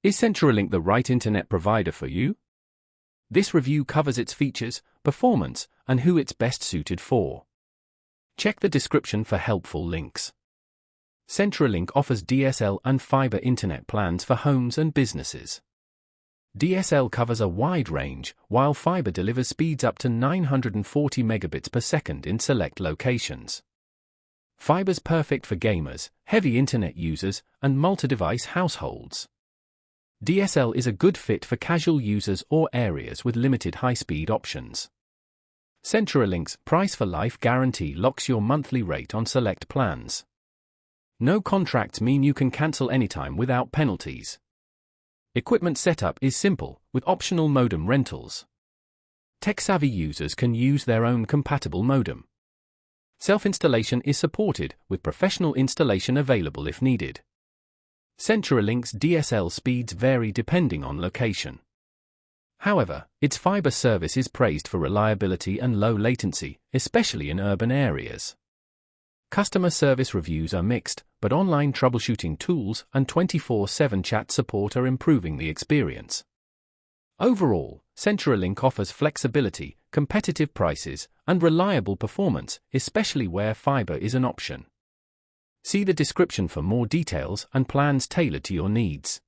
Is CenturyLink the right internet provider for you? This review covers its features, performance, and who it's best suited for. Check the description for helpful links. CenturyLink offers DSL and fiber internet plans for homes and businesses. DSL covers a wide range, while fiber delivers speeds up to 940 megabits per second in select locations. Fiber's perfect for gamers, heavy internet users, and multi-device households. DSL is a good fit for casual users or areas with limited high-speed options. CenturyLink's Price for Life guarantee locks your monthly rate on select plans. No contracts mean you can cancel anytime without penalties. Equipment setup is simple, with optional modem rentals. Tech-savvy users can use their own compatible modem. Self-installation is supported, with professional installation available if needed. CenturyLink's DSL speeds vary depending on location. However, its fiber service is praised for reliability and low latency, especially in urban areas. Customer service reviews are mixed, but online troubleshooting tools and 24/7 chat support are improving the experience. Overall, CenturyLink offers flexibility, competitive prices, and reliable performance, especially where fiber is an option. See the description for more details and plans tailored to your needs.